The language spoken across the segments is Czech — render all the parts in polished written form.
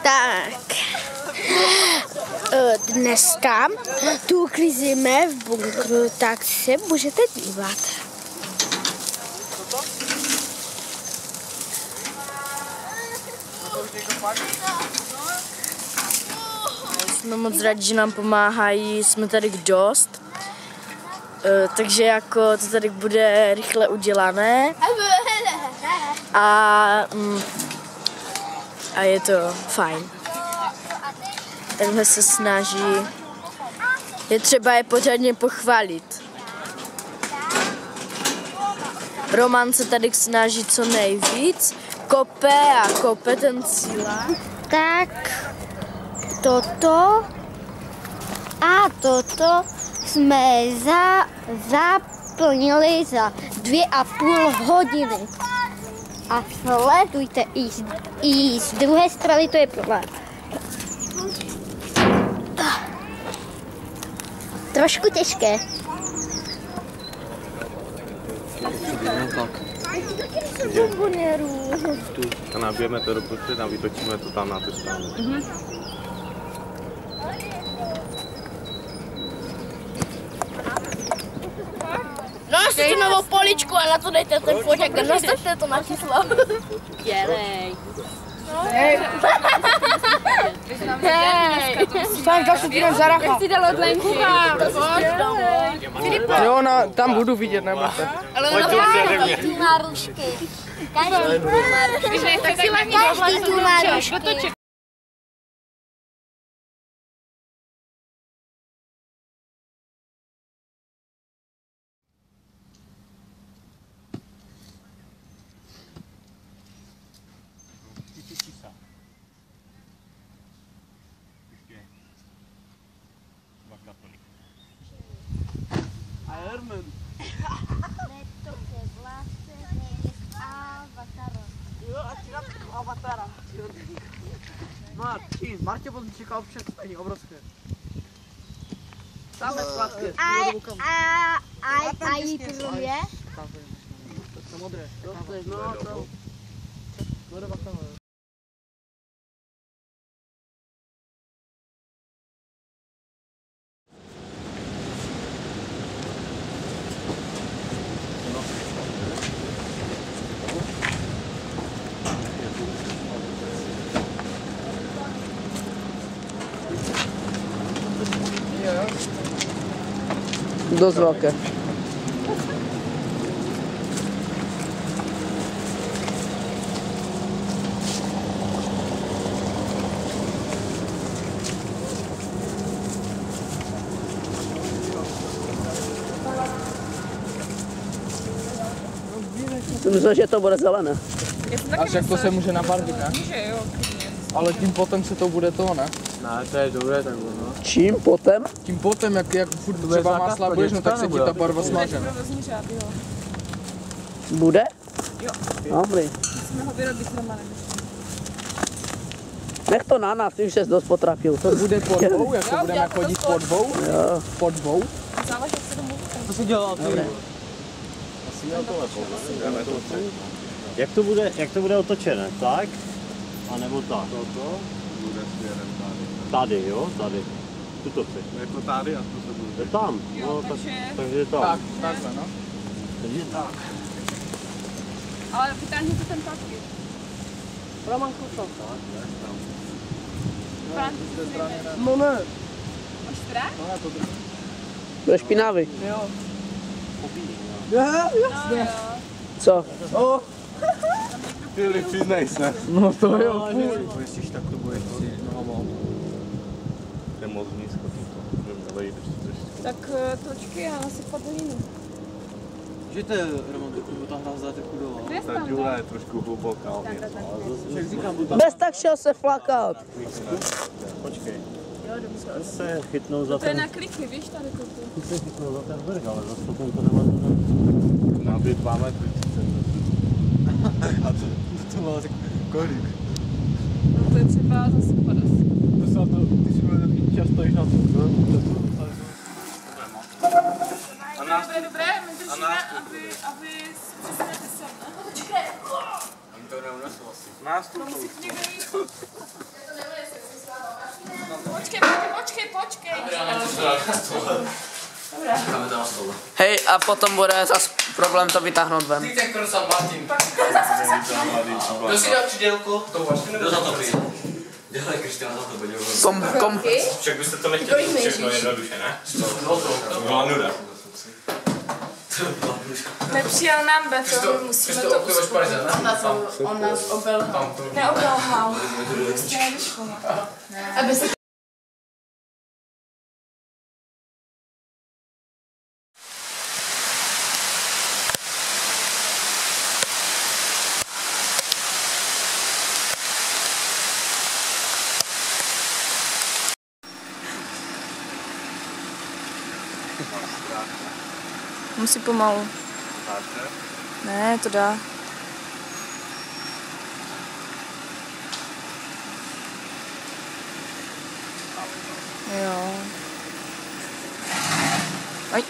Tak. Dneska tu uklízíme v bunkru, tak se můžete dívat. Jsme moc rádi, že nám pomáhají, jsme tady dost. Takže jako to tady bude rychle udělané. A je to fajn. Takhle se snaží. Je třeba je pořádně pochválit. Roman se tady snaží co nejvíc. Kope ten cíla. Tak toto a toto jsme zaplnili za 2,5 hodiny. A sledujte, i z druhé strany to je problém. Trošku těžké. A nabijeme to do prostřed a vytočíme to tam na tu stranu. Nastavte novou poličku a na to dejte ten foťák a nastavte to na číslo. Dělej. Hej. Sanka se tím zaracha. Chci dalo tlenku. Jo, tam budu vidět, nebojte. Každý má rušky. Každý tu má rušky. Martě potom čekal představení obrovské. Tamhle sladké. A jí to je? To modré. No to. Dost velké. Myslím, že to bude zelené. A však to se může nabarvit, ne? Může, jo. Ale tím potom se to bude to, ne? Ne, to je dobré takhle, no. Čím potom? Tím potom, jak furt třeba másla budeš, no tak se ti ta barva smaže. Bude? Jo. Dobrý. Musíme ho vyrobit s Romanem. Nech to na nás, ty už ses dost potrapil. To bude po dvou, jako budeme chodit po dvou? Jo. Po dvou? Záleží, jak se domů. Co si dělal ty? Asi dělal tohle pouze. Jak to bude otočené, tak? A nebo tak? Toto bude směrem tady, jo? Tady. Tuto chci. Jako tady a to se bude. Je tam. Jo, no, takže tam. Tak, takhle, no. Takže tak. Ale vytáhněte ten papír. Roman Kucel. Tak, tam. No ne. Máš strach? No já to držím. Bude špinavý. Jo. Jasně. Co? O! Filip, přiznej se. No to jo. Myslíš, tak to budeš si nohama. To je moc nízko, to nejde trošku. Tak počkej, já nasypat hlínu. Můžete, Roman, trochu ta hra zdát jako dolů. Ta díla je trošku hluboká. Bez tak šel se flakat. Počkej. Se chytnou za To je ten... na kliky, víš, tady toto. Se chytnou za ten vrch, ale zase potom to nemá to... Má být 2 metry 30. A to má tak kolik? No to je třeba zase 50. To se na to, ty si byl takový čas, stojíš na to. To je dobré, my držíme, aby si přesunete sem, ne? Počkej! Oni to neunesou asi. Nás to Musíte někdo jít. Počkej. Hej, a potom bude zas problém to vytáhnout ven. Ty ten krosal Martin. Kdo si dal přidělku? To vlastně kdo za to byl? Dělej, Kristián, za to byl. Však byste to nechtěli všechno jednoduše, ne? To byla nuda. Nepřijel nám beton, musíme to uspět. On nás obelhal. Neobelhal. Aby se Musí pomalu. Ne, to dá. Jo. Aj.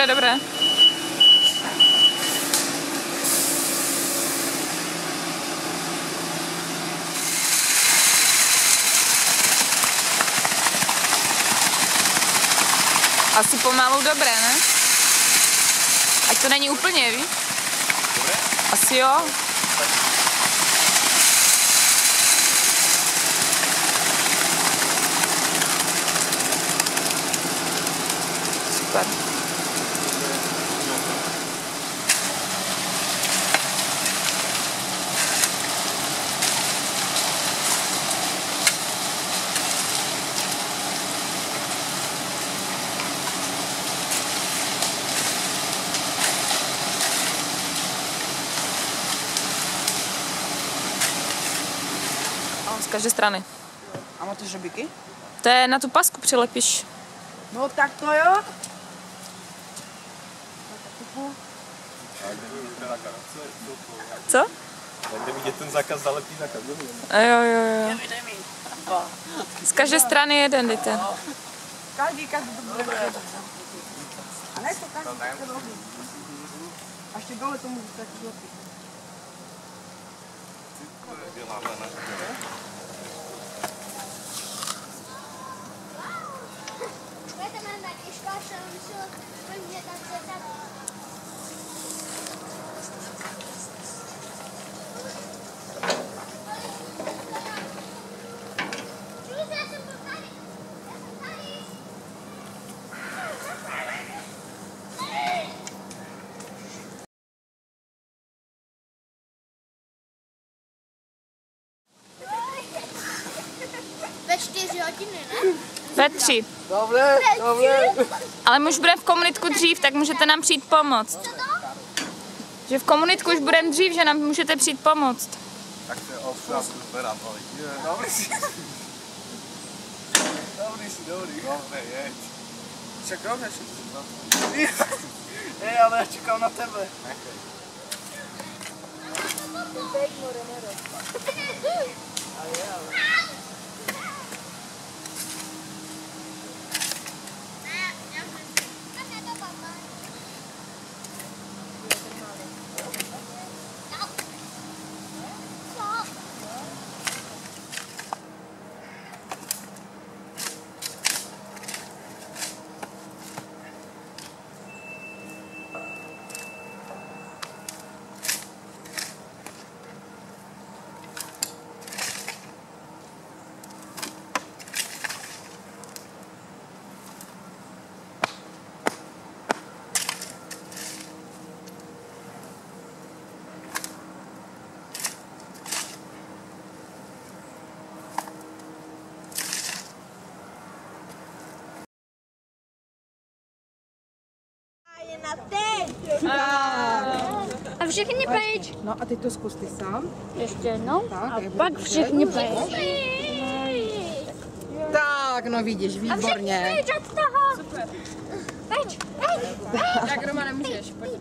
Dobré. Asi pomalu dobré, ne? Ať to není úplně, víš? Asi jo. Super. Z každé strany. A máte žobiky? To je na tu pasku přilepíš. No tak to jo. Co? Kde vidět ten zákaz zalepí na kabinu. Jo. Z každé strany jeden, dejte. Každý to bude mít. A ne to každý to a ještě dole tomu tak zlepí. Ve 4 hodiny, ne? Ve 3. Dobré. Ale my už budeme v komunitku dřív, tak můžete nám přijít pomoct. Že v komunitku už budeme dřív, že nám můžete přijít pomoct. Tak se opravdu zberám, ale dobrý si. Dobré, jeď. Čekám, než Hej, ale já čekám na tebe. A všichni pryč. No a teď to zkus ty sám. Ještě jednou. Tak, A pak všichni pryč. Tak, no vidíš, výborně. Pryč od toho. Super. Pryč. Tak Romane, můžeš. Pojď.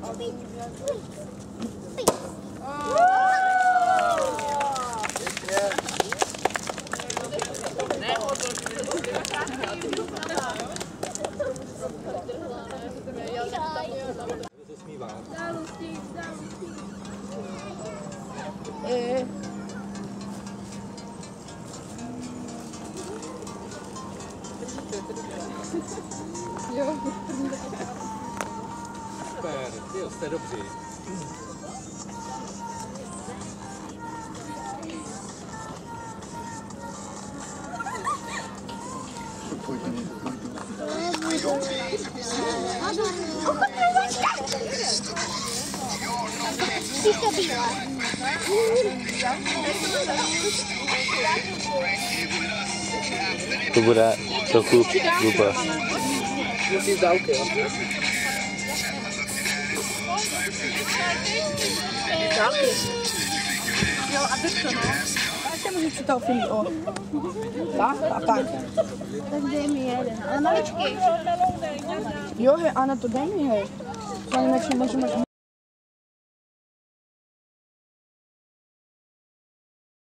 Super, jo, jste dobří. To bude trochu blbé. Musíš dálky, jo? Dálky. Jo, a to no. Já se můžu při toho filmí, o. Tak a tak. Tak dej mi jeden, ale maličký. Jo, hej, Anna, to dej mi, hej. Co ani nečím, můžeme